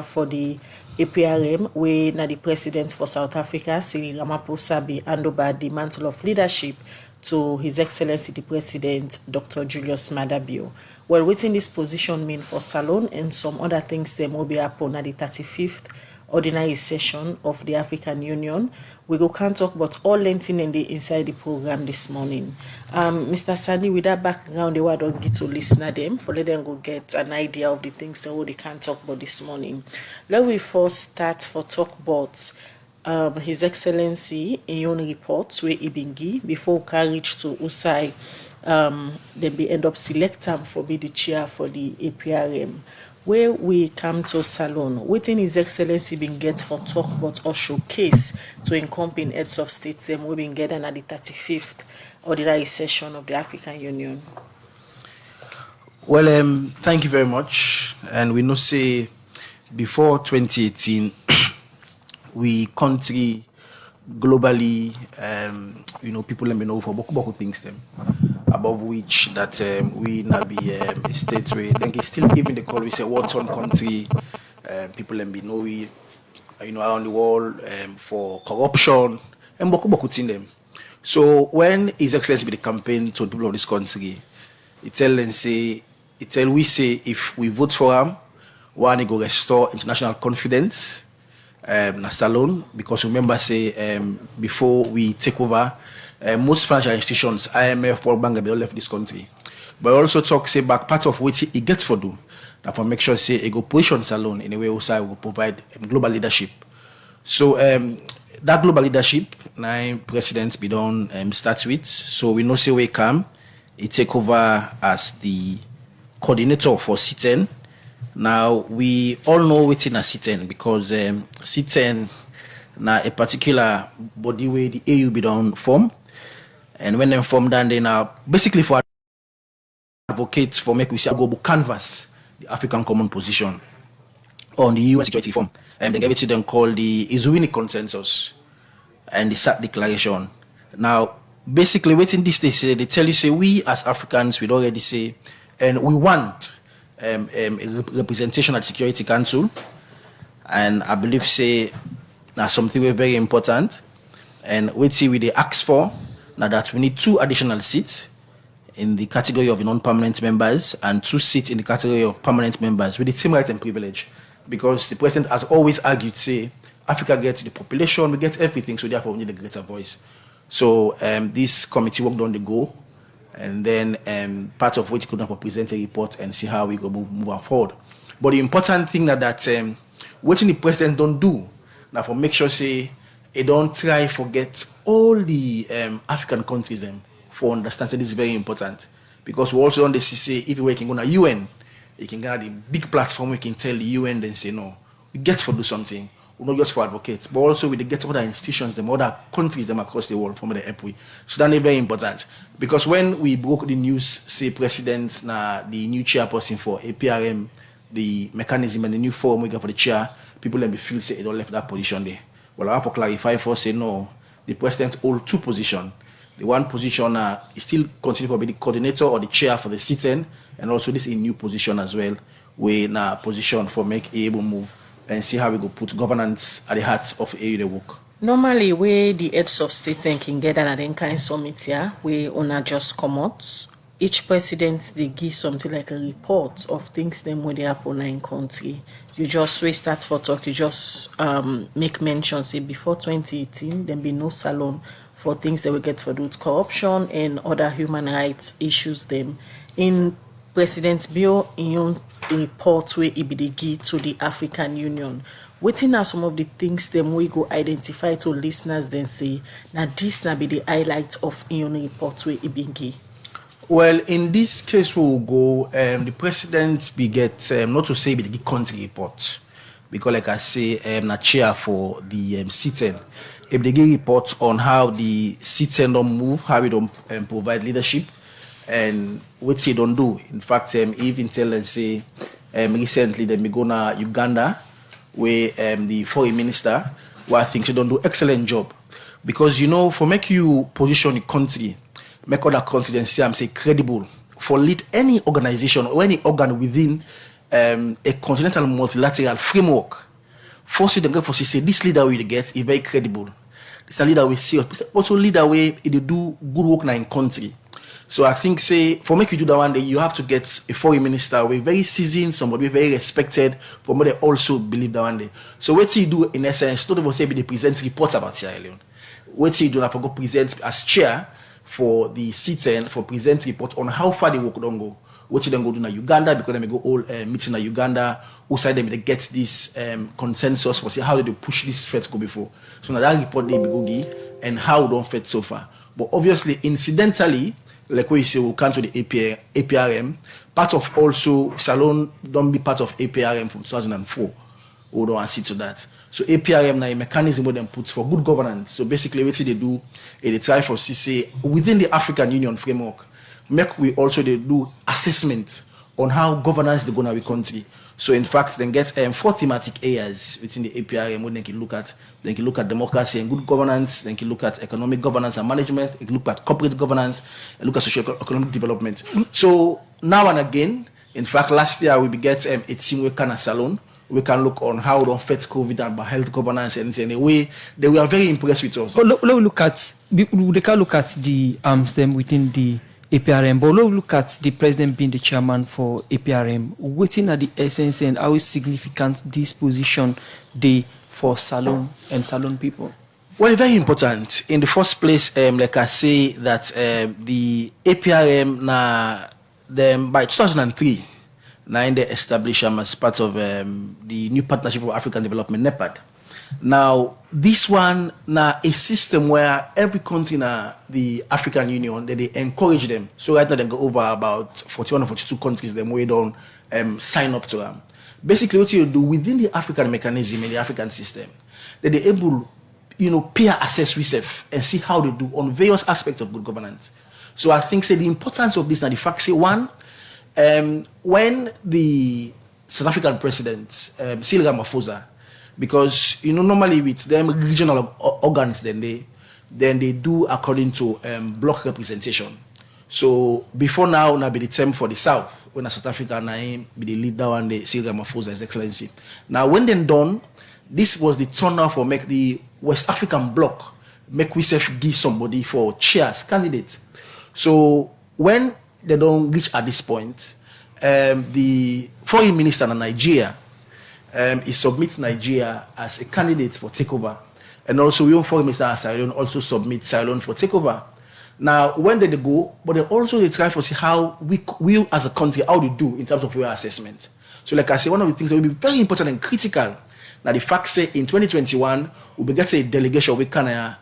for the Aprm, where now the president for South Africa, Cyril Ramaphosa, be hand over the mantle of leadership to His Excellency the President, Dr. Julius Maada Bio. Well, waiting this position mean for Salon and some other things they will be happen at the 35th ordinary session of the African Union. We can't talk about all lengthening in the inside the program this morning. Mr. Sani, with that background, they were don't get to listen to them for let them go get an idea of the things that they can't talk about this morning. Let we first start for talk about His Excellency in your reports where Ibingi before carriage to Usai. Then we end up selecting for be the chair for the Aprm. Where we come to Salon, waiting His Excellency been get for talk about or showcase to encompass heads of states them we been getting at the 35th ordinary session of the African Union. Well, thank you very much. And we know say before 2018, we country globally, people let me know for boku things them. Above which that we now be a state where then still giving the call we say what's on country, people let me know we around the world for corruption and boku thing them. So when His Excellency be the campaign to the people of this country, we say if we vote for him, one go restore international confidence na Salon, because remember say before we take over. Most financial institutions, IMF, World Bank, they all left this country. But also talk say back part of what he gets for do. That for make sure say he go position Salon in a way also will provide global leadership. So that global leadership, 9 presidents be done start with. So we know say we come, he take over as the coordinator for C10. Now we all know what's in a C10 because C10 now a particular body way the AU be done form. And when they form down, they now basically for advocates for make we say go canvas the African common position on the UN security form. And they gave it to them called the Izuini consensus and the SAT declaration. Now, basically waiting this they say they tell you say we as Africans we'd already say and we want a representation at the Security Council. And I believe say that's something we're very important. And we see we they ask for now that we need 2 additional seats in the category of non-permanent members and 2 seats in the category of permanent members with the same right and privilege. Because the president has always argued, say, Africa gets the population, we get everything, so therefore we need a greater voice. So this committee worked on the go, and then part of which could have present a report and see how we go move forward. But the important thing that what the president don't do, now for make sure, say, they don't try forget all the African countries them for understand this is very important because we also on the say if we can go to UN, you can get the big platform we can tell the UN then say no, we get for do something, we not just for advocates, but also we get other institutions them, other countries them across the world from the Aprm. So that's very important because when we broke the news, say president na the new chairperson for Aprm, the mechanism and the new form we got for the chair, people let me feel say they don't left that position there. Well, I have to clarify for say no, the president hold 2 positions. The one position is still continue to be the coordinator or the chair for the C10, and also this is a new position as well. We now position for make able move and see how we go put governance at the heart of AU the work. Normally, where the heads of state can get an kind summit here, we wanna just come out. Each president they give something like a report of things them when they happen in country. You just start for talk. You just make mention say before 2018 there be no Salon for things that we get for do corruption and other human rights issues. Them in President Bio in your report where it be the give to the African Union. Waiting are some of the things them we go identify to listeners then say now this now be the highlight of in your report where it be give. Well, in this case, we will go. The president be get not to say be the country report because, like I say, na chair for the C10. If they give report on how the C10 don't move, how we don't provide leadership, and what they don't do. In fact, even tell and say recently they be go na Uganda, where the foreign minister, where I think she don't do excellent job because for make you position the country. Make other countries and say I'm say credible for lead any organization or any organ within a continental multilateral framework. First, them go for say this leader we get is very credible. This a leader we see also leader way they do good work now in country. So I think say for make you do that one day, you have to get a foreign minister with very seasoned, somebody very respected, for what they also believe that one day. So what you do in essence, not even say they present reports about Sierra Leone. What you do now for go present as chair for the C10 for present report on how far the work don't go. What you then go do na Uganda because they may go all meeting in Uganda. Who side them they get this consensus for say how they push this FET go before. So now that report they be go give and how don't FET so far. But obviously incidentally, like what you say, we come to the Aprm. Part of also Salon don't be part of Aprm from 2004. We don't see to that. So Aprm now a mechanism where them puts for good governance. So basically what they do is they try for CC within the African Union framework. Make we also they do assessment on how governance they go in our country. So in fact, then get 4 thematic areas within the Aprm where they can look at. They can look at democracy and good governance. They can look at economic governance and management. They can look at corporate governance and look at socio-economic development. So now and again, in fact, last year we get a team we can salon. We can look on how to affect COVID and about health governance and in a way they were very impressed with us. But they can look at the arms them within the Aprm, but look at the president being the chairman for Aprm. Waiting at the essence and how significant this position they for Salon and Salon people? Well, very important. In the first place, like I say, that the Aprm them by 2003, now they established as part of the new Partnership for African Development (NEPAD). Now, this one now a system where every country in the African Union they encourage them. So right now they go over about 41 or 42 countries them way don't sign up to them. Basically, what you do within the African mechanism in the African system, that they're able, peer assess research and see how they do on various aspects of good governance. So I think say the importance of this now the fact say one, when the South African president Cyril Ramaphosa, because normally with them regional organs then they do according to block representation. So before now be the term for the South when South Africa now be the leader and the Cyril Ramaphosa His Excellency. Now when then done, this was the turn now for make the West African bloc make we give somebody for chairs candidate. So when they don't reach at this point, the foreign minister in Nigeria he submits Nigeria as a candidate for takeover, and also we foreign minister Sierra Leone also submit Sierra Leone for takeover. Now when they go, but they try to see how we as a country how they do in terms of your assessment. So like I say, one of the things that will be very important and critical. Now the fact say in 2021 we will get a delegation we can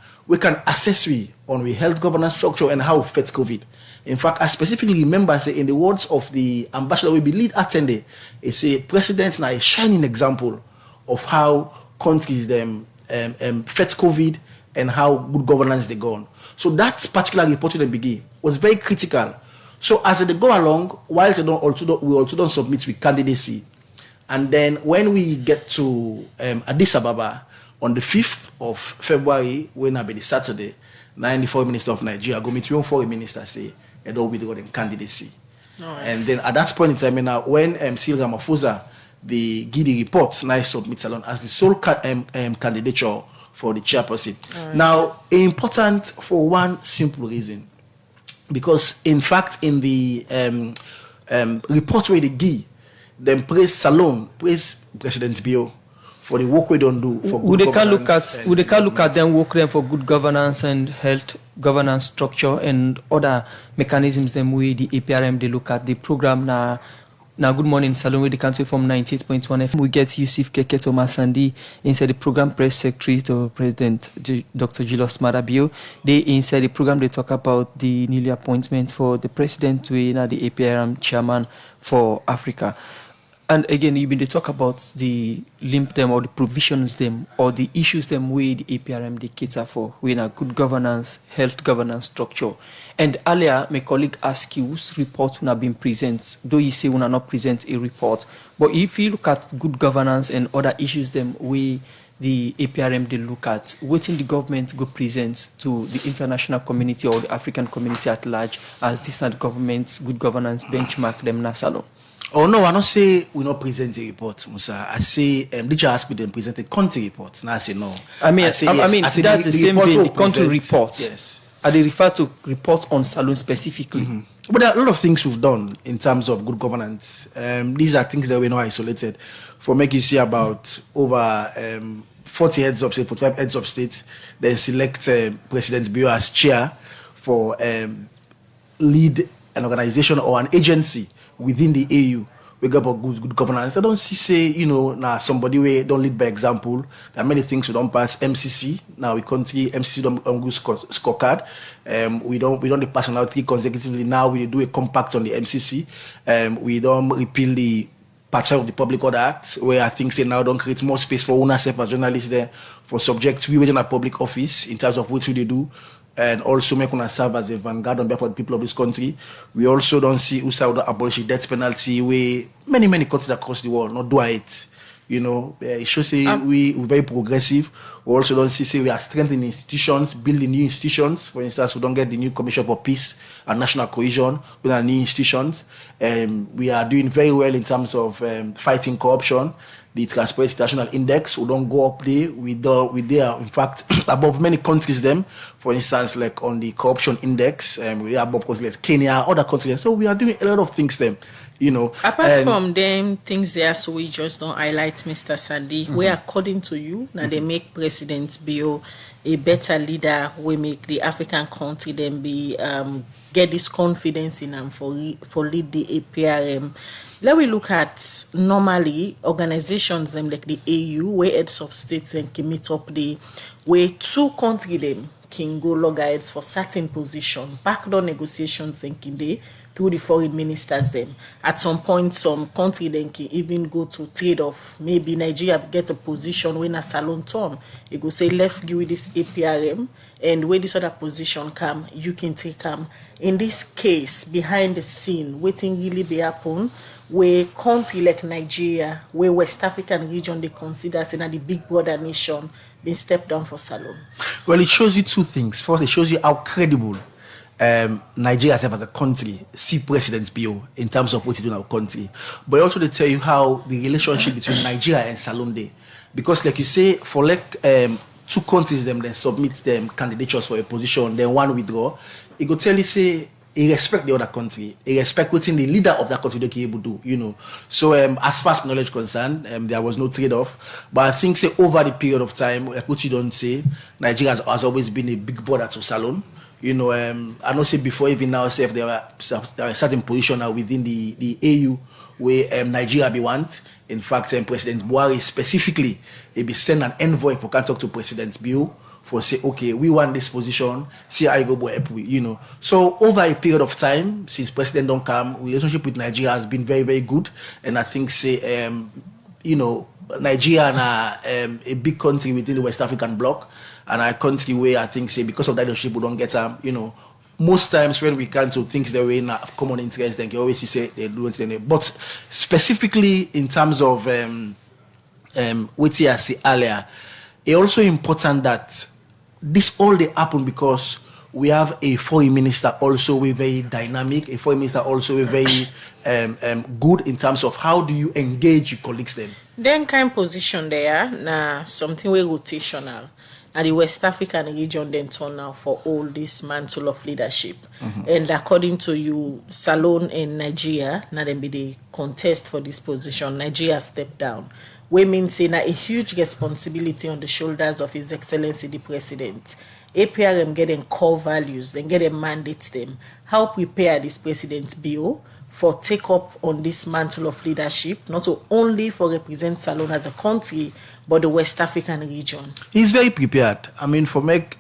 assess on the health governance structure and how it affects COVID. In fact, I specifically remember say in the words of the ambassador we be lead attendee, it's a president now a shining example of how countries them affect COVID and how good governance they go on. So that particular report they begin was very critical. So as they go along, while we also don't submit with candidacy, and then when we get to Addis Ababa on the 5th of February, when I be the Saturday, now the foreign minister of Nigeria go meet your foreign minister say and all we do in candidacy. Right. And then at that point in time now when Cyril Ramaphosa the give the reports now submit Salon as the sole candidature for the chairperson. Right. Now important for one simple reason. Because in fact in the report where they give them praise Salon, praise President Bio for the work we don't do for good governance. Would they look at them work them for good governance and health governance structure and other mechanisms them way the Aprm they look at the program now Good Morning Salon with the country from 98.1 FM. We get Yusuf Keketoma Sandi inside the program press secretary to President Dr. Julius Madabio. They inside the program they talk about the newly appointment for the president to the Aprm chairman for Africa. And again, you've been to talk about the limp them or the provisions them or the issues them with the Aprm they cater for with a good governance, health governance structure. And earlier, my colleague asked you whose report will have been presented, though you say we will not present a report. But if you look at good governance and other issues them with the Aprm they look at, waiting the government go present to the international community or the African community at large as this government's good governance benchmark them Nasalo. Oh no, I not say we not present a report, Musa. I say they just ask me to present a country report. Now I say no. I mean, say I yes. mean I say that's the same report vein. will The country present- reports. Yes. Are they refer to reports on Salone specifically? But there are a lot of things we've done in terms of good governance. These are things that we're not isolated. For make you see about over 40 heads of state, 45 heads of state, then select President Bio as chair for lead an organization or an agency within the AU. We got about good governance. I don't see say, now somebody we don't lead by example. There are many things we don't pass MCC. Now we country MCC don't go scorecard. We don't the personality consecutively. Now we do a compact on the MCC. We don't repeal the Partial of the Public Order Act, where I think say now don't create more space for ownership as journalists there for subjects we within a public office in terms of what they do. And also make us serve as a vanguard on behalf of the people of this country. We also don't see USA would abolish the death penalty where many countries across the world not do it. It shows say we're very progressive. We also don't see say we are strengthening institutions, building new institutions. For instance, we don't get the new Commission for Peace and National Cohesion with our new institutions. We are doing very well in terms of fighting corruption. The Transparency International Index, we don't go up there. We are, in fact, above many countries them. For instance, like on the corruption index, we are above countries like Kenya, other countries. So we are doing a lot of things them, Apart from them things there, so we just don't highlight Mr. Sandy, where according to you, now they make President Bio a better leader, we make the African country then be get this confidence in them for lead the APRM. Let we look at normally organizations them like the AU, where heads of states and can meet up the way two country them can go loggerheads for certain position. Backdoor negotiations then can they through the foreign ministers them. At some point, some country then can even go to trade off. Maybe Nigeria get a position when a salon turn. You go say left give with this APRM, and where this other position come, you can take them. In this case, behind the scene, waiting really be happen. Where country like Nigeria, where West African region they consider as the big brother nation, been stepped down for Salon? Well, it shows you two things. First, it shows you how credible Nigeria as a country see President Bio in terms of what he do in our country. But also they tell you how the relationship between Nigeria and Salon Day. Because like you say, for like two countries them then submit them candidatures for a position, then one withdraw, it go tell you say he respect the other country. He respect what the leader of that country they can able to do, So as far as knowledge concerned, there was no trade-off. But I think say over the period of time, like what you don't say, Nigeria has always been a big brother to Salon. I know say before even now, say if there are certain position now within the AU where Nigeria be want. In fact, President Buhari specifically, he be send an envoy for can talk to President Bio for say, okay, we want this position, see how you go help we, So over a period of time, since President don't come, relationship with Nigeria has been very, very good. And I think say, Nigeria and a big country within the West African bloc, and a country where I think say because of that leadership we don't get most times when we come to things that we in common interest, then you always say they do it. But specifically in terms of what I said earlier, it's also important that this all they happen because we have a foreign minister also very dynamic, a foreign minister also very good in terms of how do you engage your colleagues then. Then kind position there, na something very rotational. And the West African region then turn now for all this mantle of leadership. And according to you, Salon in Nigeria, now then be the contest for this position, Nigeria stepped down. We mean say now a huge responsibility on the shoulders of His Excellency the President. APRM getting core values, then get a mandate them. How prepare this President Bio for take up on this mantle of leadership, not only for represent Salon as a country, but the West African region? He's very prepared. I mean, for make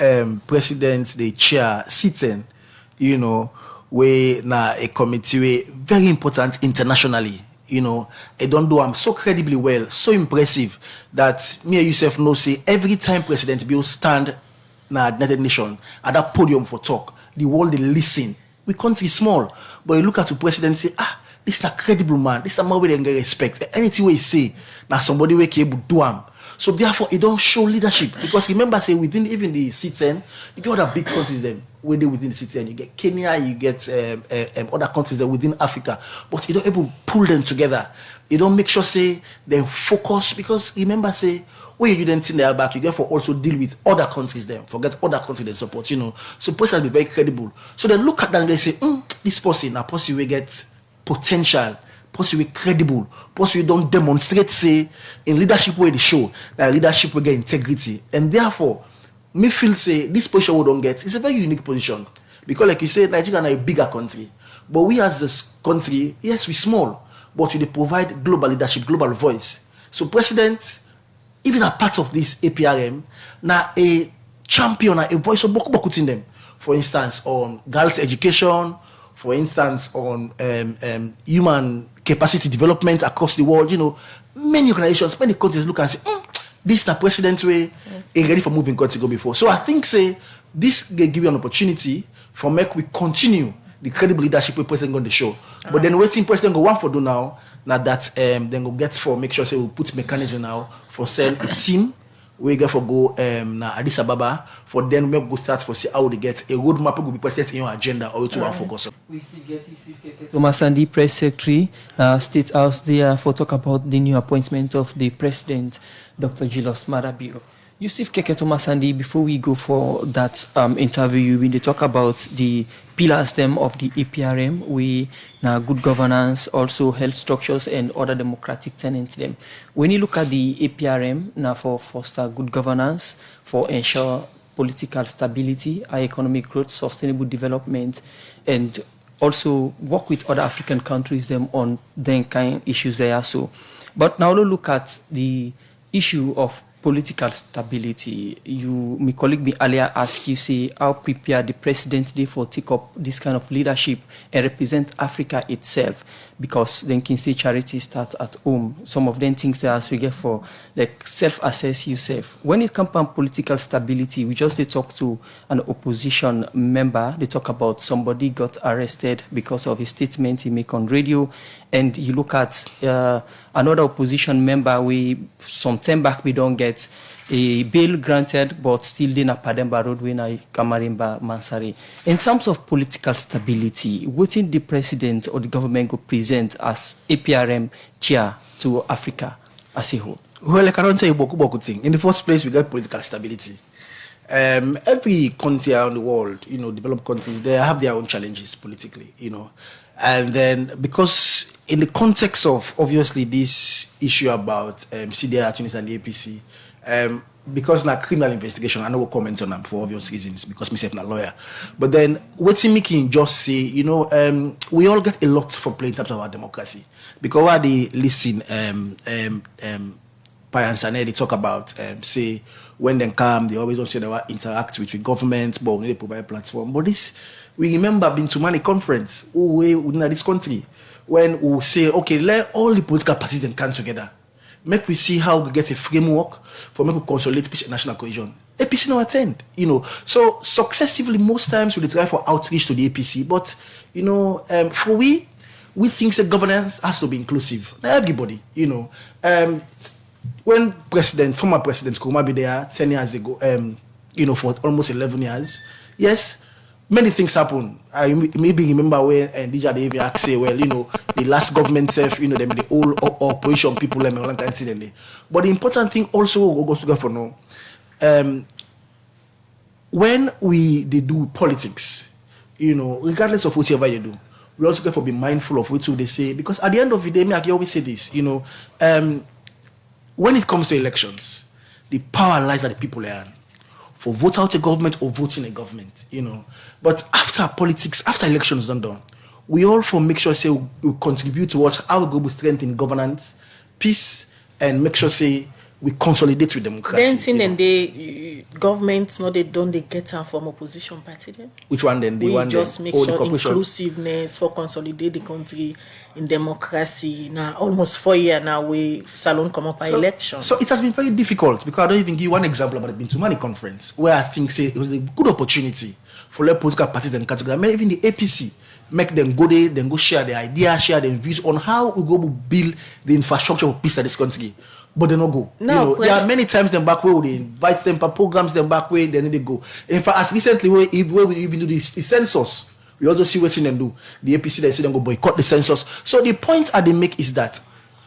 president the chair sitting, where now a committee very important internationally. I don't do so credibly well, so impressive that me and yourself know say every time President Bill stand na United Nations at that podium for talk, the world they listen. We country small, but you look at the president say, this is a credible man, this is a man where they get respect. Anything we say, now somebody we able do him. So therefore, it don't show leadership. Because remember, say, within even the C10, you get other big countries then, where they within the C10. You get Kenya, you get other countries within Africa. But you don't able to pull them together. You don't make sure, say, they focus. Because remember, say, when you didn't think they are back, you get for also deal with other countries then. Forget other countries they support, So person be very credible. So they look at that and they say, this person, a person will get potential, person will credible, person will don't demonstrate, say, in leadership way they show that leadership will get integrity. And therefore, me feel say this position we don't get is a very unique position. Because like you said, Nigeria is a bigger country. But we as this country, yes, we're small, but we provide global leadership, global voice. So president, even a part of this Aprm, now a champion, a voice of boku in them. For instance, on girls' education, for instance, on human capacity development across the world, many organizations, many countries look and say, this is the president way, ready for moving country go before. So I think, say, this will give you an opportunity for make we continue the credible leadership we president on the show. But then waiting president go one for do now that then go get for make sure say we put mechanism now for send a team we get for go na Addis Ababa for then we go start for see how they get a roadmap will be present in your agenda or to focus on. We still get Keketoma Sandy, press secretary, State House there for talk about the new appointment of the president, Dr. Julius Madabio. Yusuf Keketoma Sandy, before we go for that interview, we talk about the pillars them of the Aprm, we now good governance, also health structures and other democratic tenets them. When you look at the Aprm, now for foster good governance, for ensure political stability, high economic growth, sustainable development, and also work with other African countries them on then kind issues there. So, but now look at the issue of political stability. My colleague me earlier asked you, say, how prepared the president they for take up this kind of leadership and represent Africa itself, because then can say charity start at home. Some of them things that as we get for like self-assess yourself. When it comes to political stability, we just they talk to an opposition member. They talk about somebody got arrested because of a statement he make on radio, and you look at another opposition member, we some time back we don't get a bail granted, but still in a Pademba Road when I Kamarimba Mansari. In terms of political stability, what in the president or the government go present as Aprm chair to Africa as a whole? Well, I can't say boku thing. In the first place, we got political stability. Every country around the world, developed countries, they have their own challenges politically, And then because in the context of obviously this issue about CDI Tunis and the APC, because na criminal investigation, I know we'll comment on them for obvious reasons because myself not a lawyer. But then what's making just say, we all get a lot for play in terms of our democracy. Because while they listen, they talk about say when they come, they always don't say they will interact with government, but when they provide a platform. But this, we remember being to many conference within this country when we say, okay, let all the political parties then come together. Make we see how we get a framework for make we consolidate peace and national cohesion. APC no attend, So successively, most times we try for outreach to the APC, but for we think that governance has to be inclusive. Not everybody, when former President Nkrumah be there 10 years ago, for almost 11 years, yes, many things happen. I maybe remember when DJ David say, well, the last government self, they made the whole opposition people incidentally. But the important thing also goes together for now. When they do politics, regardless of whatever you do, we also have to be mindful of what they say, because at the end of the day, I always say this, when it comes to elections, the power lies at the people earn for vote out a government or voting a government, But after politics, after elections done, we all for make sure say we contribute towards our global strength in governance, peace, and make sure say we consolidate with democracy. Then the governments they get her from opposition party then? Which one then? The we one just then? make sure inclusiveness for consolidate the country in democracy. Now almost 4 years now we salon come up by elections. So it has been very difficult because I don't even give one example about the Bintumani conference where I think say it was a good opportunity for let political parties and categories, maybe even the APC, make them go there, then go share their ideas, share their views on how we go to build the infrastructure of peace in this country. but they not go. No, there are many times them back where they invite them for programs, them back where then they go. In fact, as recently where we even do the census, we also see what them do. The APC they say them go boycott the census. So the point they make is that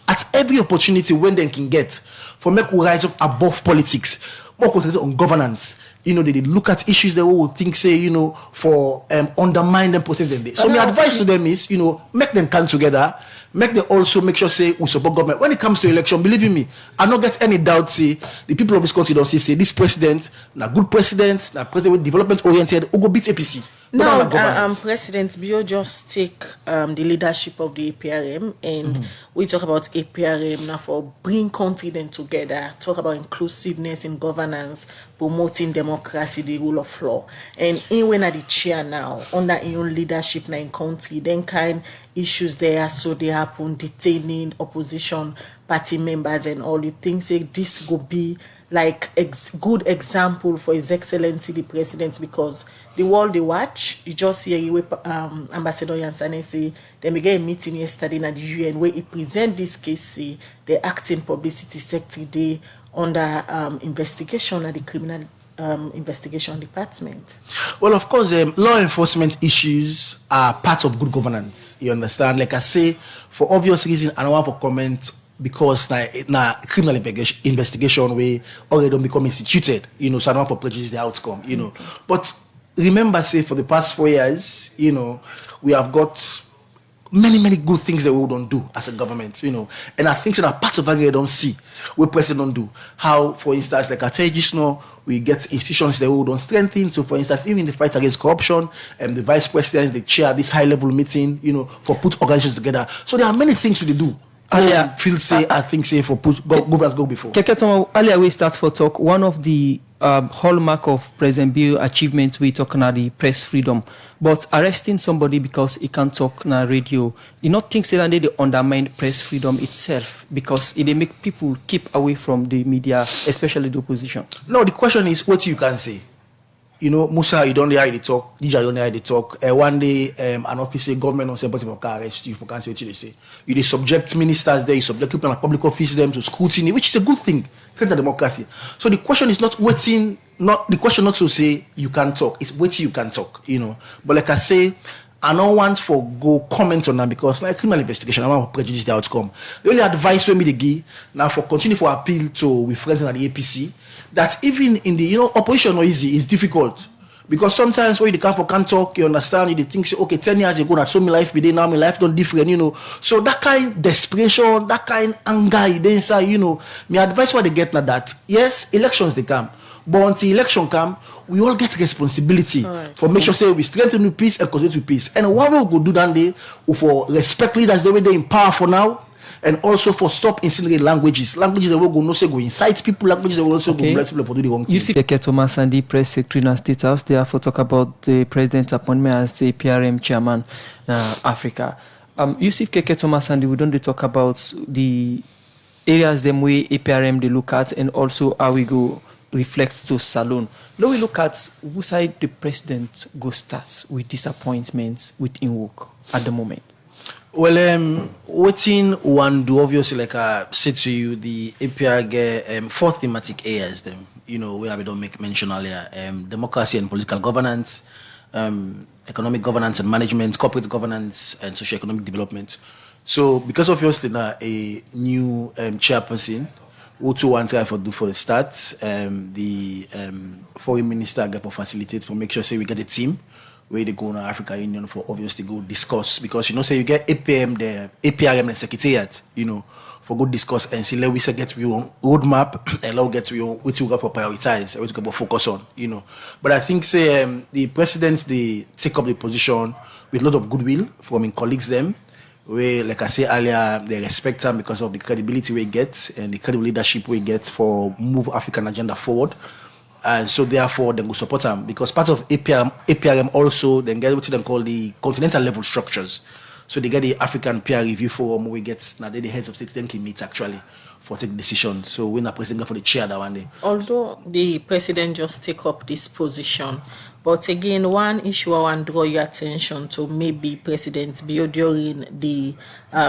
at every opportunity when they can get for make we rise up above politics, more concentrated on governance. They look at issues they will think say, for undermine them process them. So my advice to them is, make them come together, make them also make sure say we support government. When it comes to election, believe in me, I don't get any doubt say the people of this country don't say this president, na good president, na president with development oriented, who go beat APC. Now, President Bio just take the leadership of the APRM, and we talk about APRM now for bring country then together, talk about inclusiveness in governance, promoting democracy, the rule of law. And when at the chair now, under your own leadership now in country, then kind issues there, so they happen, detaining opposition party members and all. You think say this will be like good example for His Excellency the President, because the world they watch. You just hear Ambassador Yansane say they began a meeting yesterday at the UN where he present this case, say the acting publicity secretary under investigation at the criminal investigation department. Well, of course, law enforcement issues are part of good governance. You understand? Like I say, for obvious reasons, I don't want to comment because na criminal investigation way already don't become instituted, so I don't want to prejudice the outcome, But remember, say for the past 4 years, we have got many good things that we don't do as a government, And I think that part of that we don't see, we president don't do. How, for instance, like I tell you just now, we get institutions that we don't strengthen. So, for instance, even in the fight against corruption, the vice presidents, they chair this high-level meeting, for put organizations together. So there are many things to do. I think for put governance go before. Keketoma, earlier we start for talk. One of the hallmark of President Bill achievements we talk about the press freedom, but arresting somebody because he can't talk na radio, you not think that they undermine press freedom itself because it make people keep away from the media, especially the opposition. No, the question is what you can say. Musa, you don't know how they talk. DJ, you don't know how they talk. One day, an officer, government, or somebody can arrest you for can't say what they say. You subject ministers there, you subject people in a public office them to scrutiny, which is a good thing. It's democracy. So the question is not waiting, not the question not to say you can talk. It's waiting you can talk. But like I say, I don't want for go comment on that because like criminal investigation, I want to prejudice the outcome. The only advice we me give now for continue for appeal to with friends at the APC that even in the operation no easy is difficult because sometimes when you can't talk, you understand, you think say okay 10 years ago that so my life be there now my life don't different, So that kind of desperation, that kind of anger they inside, my advice what they get now that yes, elections they come. But until election come, we all get responsibility for make sure say we strengthen with peace and continue with peace. And what we go do that day, for respect leaders the way they in power for now, and also for stop insinuating languages that will go no say go incite people, languages that will also go black people for do the wrong thing. You see Keketoma Sandy press secretary in State House, therefore talk about the president's appointment as the PRM chairman Africa. Yusuf Keketoma Sandy, we don't talk about the areas them way APRM they look at and also how we go reflects to Salon. Now we look at who side the president go starts with disappointments within work at the moment. Well, waiting one do obviously like I said to you, the APR get 4 thematic areas them. Where we don't make mention earlier. Democracy and political governance, economic governance and management, corporate governance and socio-economic development. So because obviously now a new chairperson who to want to do for the start, the foreign minister get for facilitate for make sure say we get a team where they go in African Union for obviously go discuss because say you get APM the APRM and secretariat, for good discuss and see let we say get we on roadmap and let get we on what you got for prioritize, what you got for focus on, But I think say the presidents they take up the position with a lot of goodwill from his colleagues them. Where, like I said earlier, they respect them because of the credibility we get and the credible leadership we get for move African agenda forward. And so therefore, they will support them because part of APRM also, then get what they call the continental level structures. So they get the African peer review forum we get, now they the heads of states then can meet actually for take decisions. So we're not president for the chair that one day. Although the president just take up this position, But again, one issue I want to draw your attention to maybe President Bio during the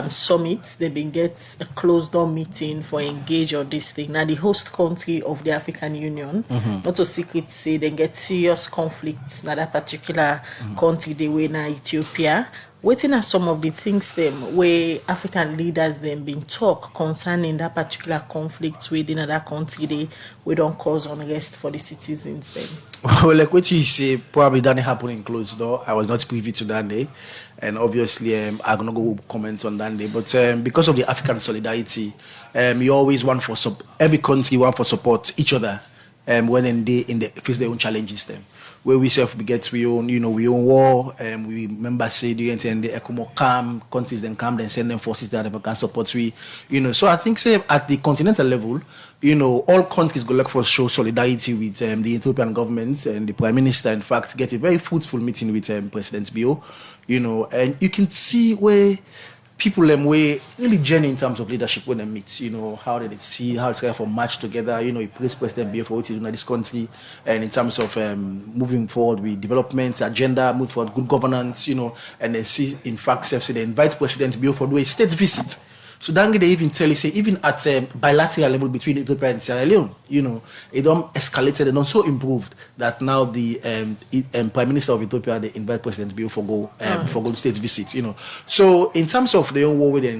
summit, they've been get a closed door meeting for engage on this thing. Now the host country of the African Union, not a secret say they get serious conflicts now that particular country they were now Ethiopia. Waiting are some of the things them where African leaders then been talk concerning that particular conflict within that country we don't cause unrest for the citizens then. Well, like what you say, probably that happened in closed door. I was not privy to that day, and obviously I'm gonna go comment on that day. But because of the African solidarity, you always want for every country want for support each other when they face their own challenges them. Where we we own war, we remember say during the ECOMO calm, countries then come, then send them forces that can support so I think say at the continental level, all countries go look for show solidarity with the Ethiopian government and the Prime Minister, in fact, get a very fruitful meeting with President Bio, and you can see where people way really genuine in terms of leadership when they meet, how they see how it's going for match together, he praise President Bio for what he's doing in this country, and in terms of moving forward with development agenda, move forward good governance, and then see in fact say they invite President Bio for do a state visit. So then they even tell you, say, even at bilateral level between Ethiopia and Sierra Leone, it don't escalated and also improved that now the Prime Minister of Ethiopia, they invite President Bio for go state visit, So in terms of the own war where they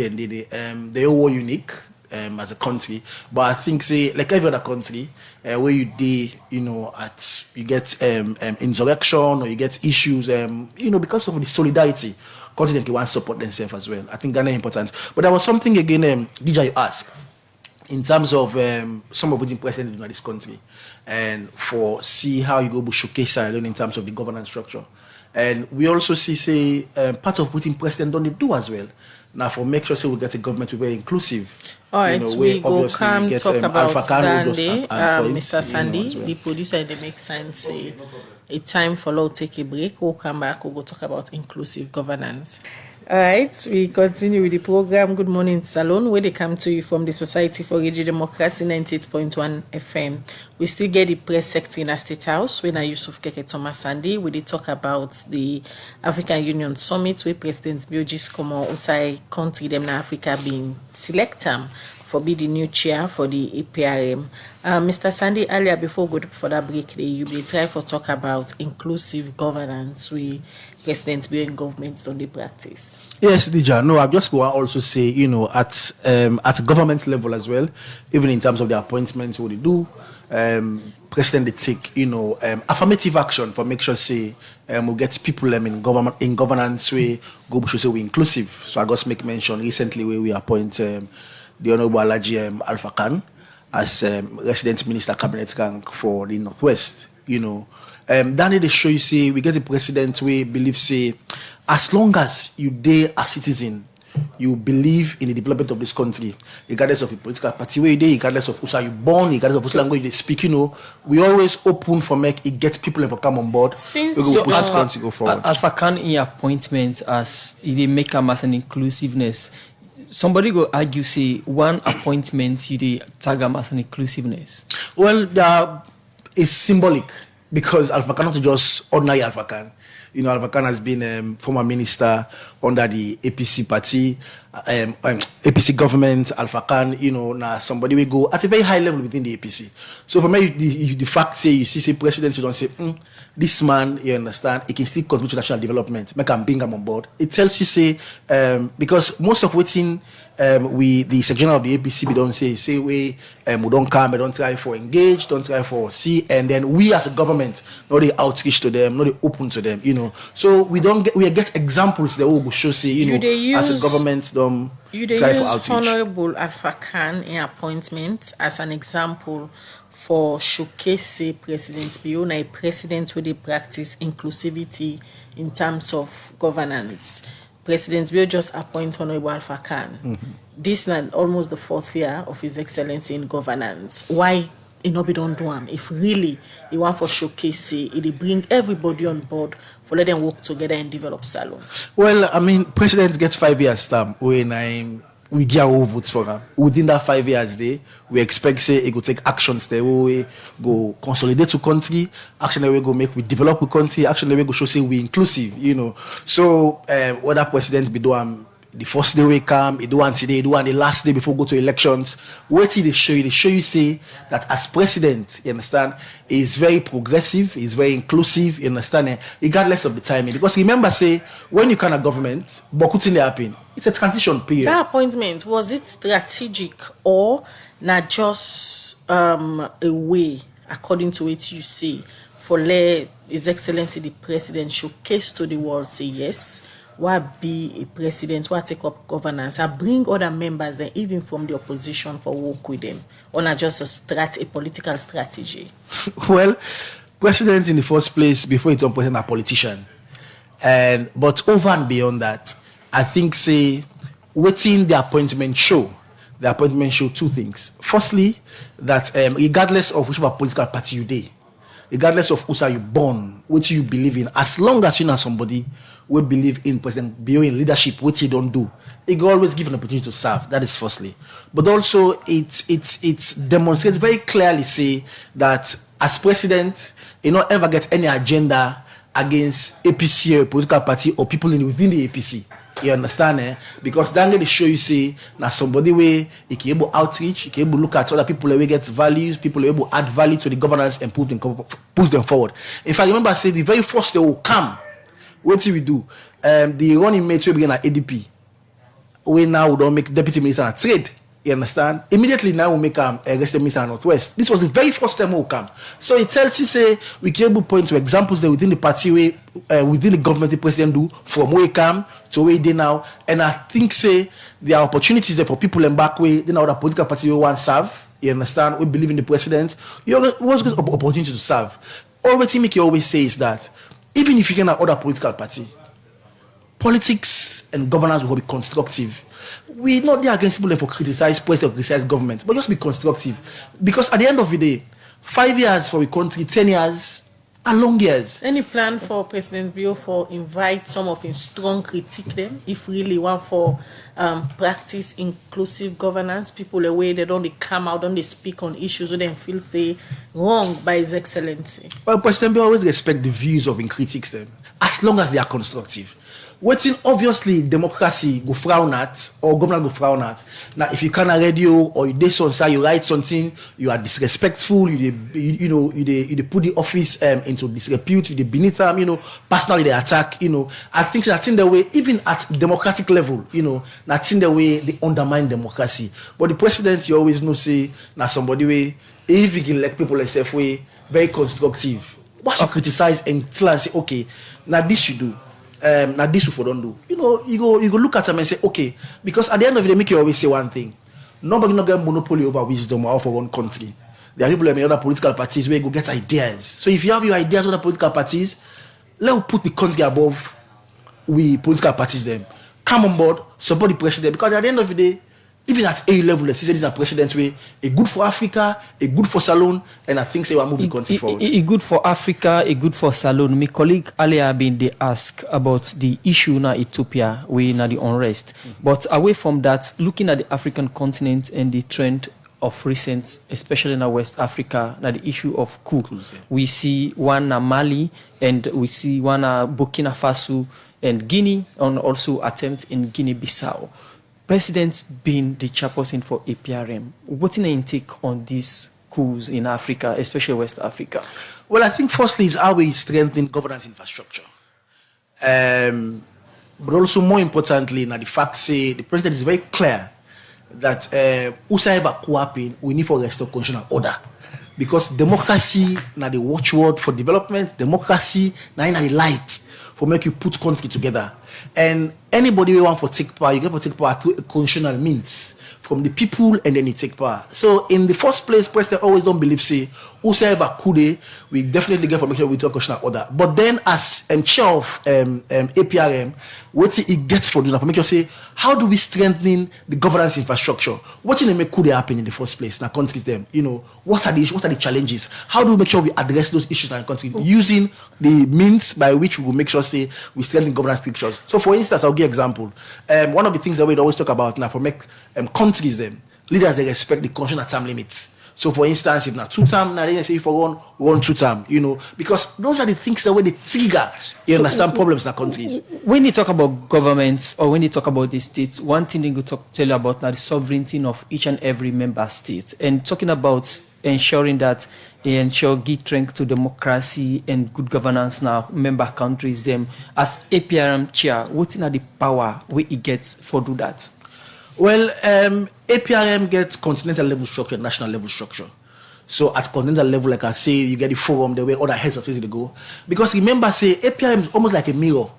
did, the own war unique as a country, but I think say like every other country where you did, you get insurrection or you get issues, because of the solidarity. Continent can want to support themselves as well. I think Ghana is important. But there was something again, DJ you asked, in terms of some of what's president in this country, and for see how you go to showcase in terms of the governance structure. And we also see part of what president don't do as well. Now for make sure we get a government very inclusive. All right, we go come talk about Sandy, Mr. Sandy, well. The producer, they make sense. A time for law take a break. We'll come back. We'll go talk about inclusive governance. All right, we continue with the program. Good morning, Salon, where they come to you from the Society for Radio Democracy 98.1 FM. We still get the press secretary in a State House when I Yusuf Keketoma Sandy. We did talk about the African Union Summit where President Biogis Komo Osai country them in Africa being selected for be the new chair for the Aprm. Mr. Sandy, earlier before we go for that break, you will try to talk about inclusive governance with presidents being governments on the practice. Yes, Dija. No, I just want to also say, at government level as well, even in terms of the appointments, what they do, president they take, affirmative action for make sure say we get people in governance way go should say we inclusive. So I just make mention recently where we appoint the Honorable Alaji Alpha Khan as resident minister cabinet rank for the Northwest, then they show you say we get a president we believe say as long as you dare a citizen, you believe in the development of this country, regardless of the political party where you dare, regardless of who are you born, regardless of which language they speak, we always open for make it get people to come on board. Since we go push this country go forward. Alpha Khan in appointment as they make them as an inclusiveness. Somebody go argue say one appointment you dey tag them as an inclusiveness. Well, it's symbolic because Alpha Khan not just ordinary Alpha Khan. Alpha Khan has been former minister under the APC party, APC government. Alpha Khan, now somebody will go at a very high level within the APC. So for me, the fact say you see president, you don't say this man, you understand, he can still contribute to national development. Make him bring him on board. It tells you say because most of waiting the section of the APC we don't say we don't come, we don't try for engage, don't try for see, and then we as a government not they outreach to them, not they open to them, So we get examples that will show say as a government don't try for outreach. Honorable Alpha Khan in appointment as an example for showcase President Biona, a president where they practice inclusivity in terms of governance. President Bio just appoint Honorable Alpha Khan. Mm-hmm. This is almost the 4th year of His Excellency in governance. Why be don't do him? If really he want for showcase, it bring everybody on board for let them work together and develop Salon. Well, presidents get 5 years term when we get our votes for them. Within that 5 years, we expect say it go take actions there we go consolidate to country, action that we go make we develop the country, action that we go show say we inclusive, So whether president be doing the first day we come, he do one today, he do one the last day before go to elections. What they show you say that as president, you understand, is very progressive, is very inclusive, you understand, regardless of the timing. Because remember, say, when you can a government, but couldn't happen, it's a transition period. That appointment, was it strategic or not just a way, according to what you say, for His Excellency the President showcase to the world, say yes, why be a president, why take up governance, and bring other members then even from the opposition for work with them, or not just a political strategy? Well, president in the first place, before it's president, a politician. But over and beyond that, I think say waiting the appointment show two things. Firstly, that regardless of whichever political party you dey, regardless of who you born, what you believe in, as long as you know somebody will believe in President Bio in leadership, what he don't do, he will always give an opportunity to serve. That is firstly. But also it demonstrates very clearly say that as president, you don't ever get any agenda against APC or a political party or people within the APC. You understand, Because then they show you say now somebody where he can able outreach, he can able look at other people where get values, people able add value to the governance and push them forward. If I remember, say the very first they will come. What do we do? The running mate will begin at ADP. We now don't make deputy minister and trade. You understand? Immediately now we make a resident minister at Northwest. This was the very first time we come. So it tells you say we can able point to examples there within the party within the government the president do from where he come to where they now. And I think say there are opportunities there for people in back way. Then other political party we want to serve. You understand? We believe in the president. You always get opportunity to serve. Always thing you always say is that even if you can have other political party, politics and governance will be constructive. We're not there against people for criticize president or criticize government, but just be constructive. Because at the end of the day, 5 years for a country, 10 years are long years. Any plan for President Bio for invite some of his strong critique them, if really want for practice inclusive governance, people away they don't come out, don't they speak on issues where they feel say wrong by His Excellency? Well, President Bio always respect the views of critics them, as long as they are constructive. Waiting obviously democracy go frown at or government go frown at. Now if you can a radio or you did something, you write something, you are disrespectful, you put the office into disrepute, you beneath them, personally they attack, I think that's in the way, even at democratic level, that's in the way they undermine democracy. But the president you always know say now somebody way, if you can elect people yourself way, very constructive. What you criticize and tell and say, okay, now this you do. Now this you don't do. You go look at them and say, okay, because at the end of the day, make you always say one thing. Nobody not get monopoly over wisdom or for one country. There are people in other political parties where you go get ideas. So if you have your ideas on the political parties, let's put the country above we political parties them. Come on board, support the president, because at the end of the day, even at A level, let's say this is a president's way, a good for Africa, a good for Salone, and I think say we are moving country forward. A good for Africa, a good for Salone. My colleague earlier been they ask about the issue na Ethiopia, we na the unrest. But away from that, looking at the African continent and the trend of recent, especially in West Africa, na the issue of coup. We see one na Mali and we see one na Burkina Faso and Guinea, and also attempt in Guinea-Bissau. President's been the chairperson for Aprm. What's your intake on these coups in Africa, especially West Africa? Well, I think firstly is how we strengthen governance infrastructure. But also more importantly, now the fact say the president is very clear that Usaiba Kuapin, we need for restore constitutional order. Because democracy now the watchword for development, democracy now in the light for make you put country together. And anybody who want for take power, you get for take power through constitutional means from the people, and then you take power. So in the first place, president always don't believe say whosoever could we definitely get for make sure we talk constitutional order. But then as chair of Aprm, what it gets for doing for make sure say how do we strengthen the governance infrastructure? What in the make could happen in the first place? Now countries them, what are the issues, what are the challenges? How do we make sure we address those issues in our country using the means by which we will make sure say we strengthen governance pictures? So, for instance, I'll give example. One of the things that we always talk about now for make countries, them leaders, they respect the constitution at term limits. So, for instance, if not 2 term, now they say for one 2 term, because those are the things that when they trigger, understand problems in the countries. When you talk about governments or when you talk about the states, one thing they could tell you about now the sovereignty of each and every member state, and talking about ensuring that they ensure give strength to democracy and good governance now member countries them as Aprm chair, what are the power where it gets for do that? Well, Aprm gets continental level structure, national level structure. So at continental level, like I say, you get the forum, the way other heads of things they go. Because remember, say, Aprm is almost like a mirror.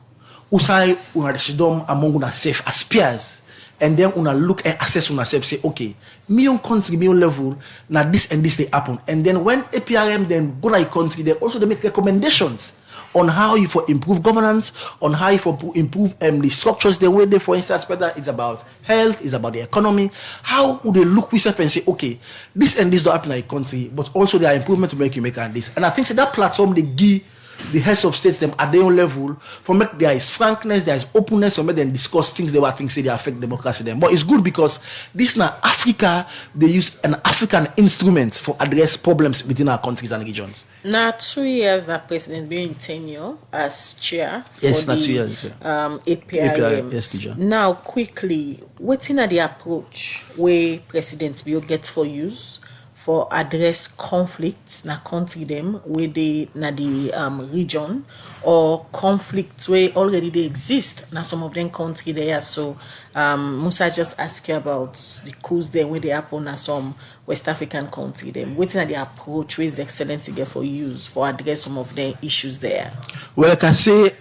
Usai una decidom among una self as peers. And then una look and assess una self, say, okay, me on country, me on level, now this and this they happen. And then when Aprm then go like country, they also they make recommendations on how you for improve governance, on how you for improve the structures, the way they, for instance, whether it's about health, it's about the economy, how would they look with and say, okay, this and this don't happen in a country, but also there are improvements to make you make and this. And I think so that platform they give the heads of states them at their own level for make there is frankness, there is openness, or make them discuss things they were think say they affect democracy them. But it's good because this now Africa, they use an African instrument for address problems within our countries and regions. Now 2 years that president being in tenure as chair for yes, the 2 years, Aprm. Yes, teacher. Now quickly, what's in the approach where presidents will get for use for address conflicts na country them where they na the region or conflicts where already they exist na some of them country there. So Musa just asked you about the coups them where they happen na some West African country them. What's in the approach where His Excellency get for use for address some of the issues there? Well, I can say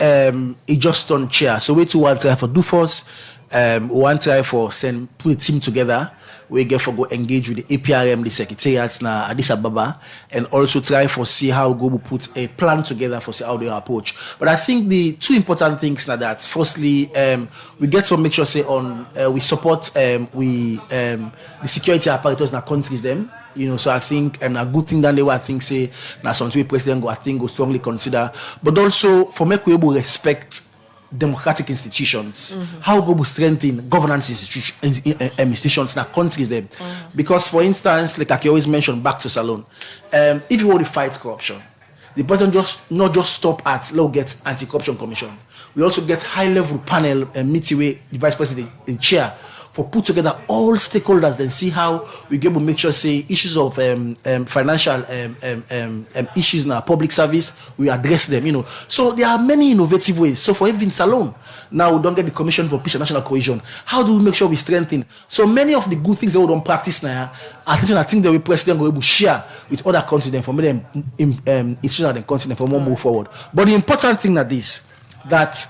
it just on chair. So we 2 want try for do first. One try for put a team together. We get for go engage with the Aprm, the secretariats na Addis Ababa, and also try for see how go put a plan together for see how they approach. But I think the 2 important things now that firstly, we get to make sure say on we support the security apparatus in our countries them. So I think a good thing that they will think say now something president go strongly consider, but also for make we able respect democratic institutions, how go strengthen governance institutions in our countries them. Because for instance, like I always mention back to Salon, if you want to fight corruption, the president not just stop at get anti-corruption commission. We also get high-level panel meeting with the vice president in chair for put together all stakeholders, then see how we get to make sure say issues of financial issues in our public service, we address them, So there are many innovative ways. So for even Salon, now we don't get the Commission for Peace and National Cohesion. How do we make sure we strengthen? So many of the good things that we don't practice now, I think that we president go able to share with other countries then for them institutional and continent for more move forward. But the important thing that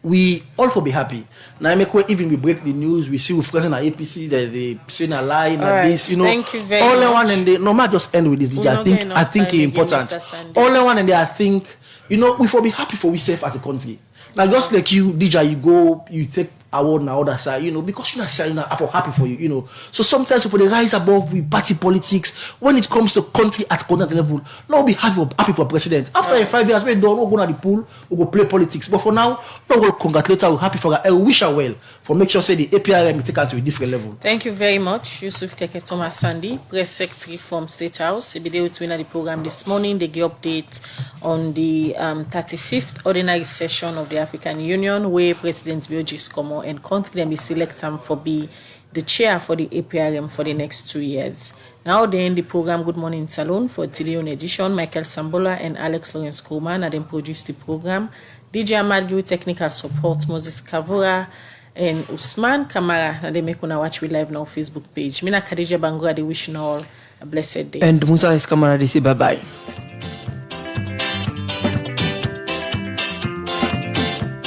we all for be happy. Now, even we break the news, we see with friends in our APC that they saying a lie and right. this, Thank you very all much. One and they no matter just end with this. I think it's important. All one and they I think we for be happy for we safe as a country. Now just like you, DJ, you take award on the other side, because you're not saying I'm happy for you, So sometimes for the rise above with party politics, when it comes to country at continental level, no be happy for president. After 5 years, we don't go to the pool, we go play politics. But for now, no go congratulate her, we're happy for her. I wish her well for make sure say the Aprm take her to a different level. Thank you very much, Yusuf Keketoma Sandy, Press Secretary from State House. Be there with the program this morning. They give update on the 35th ordinary session of the African Union, where President Biogis Komo and country them be select him for be the chair for the Aprm for the next 2 years. Now they end the program Good Morning Salon for today on edition. Michael Sambola and Alex Lawrence Kuhlman and then produced the program. DJ Ahmad give technical support, Moses Kavura and Usman Kamara. And they make una watch we live now Facebook page. Mina Khadija Bangura, they wish you all a blessed day. And Musa is Kamara, they say bye-bye.